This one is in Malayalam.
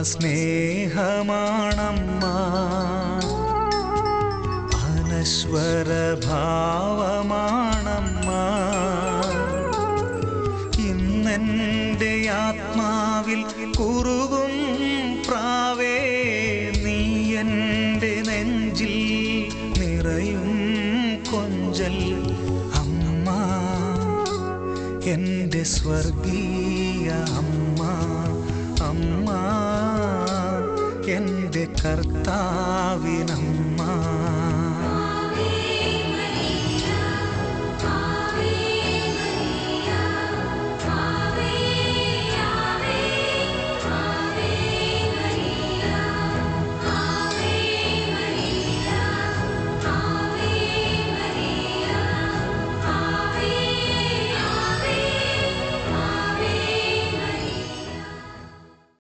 സ്നേഹമാണമ്മ, അനശ്വരഭാവമാണമ്മ. ഇന്നെൻ്റെ ആത്മാവിൽ കുറുകും പ്രാവേ, നീ എൻ്റെ നെഞ്ചിൽ നിറയും കൊഞ്ചൽ. അമ്മ, എൻ്റെ സ്വർഗീയ അമ്മ, അമ്മ എൻ്റെ കർത്താവിനം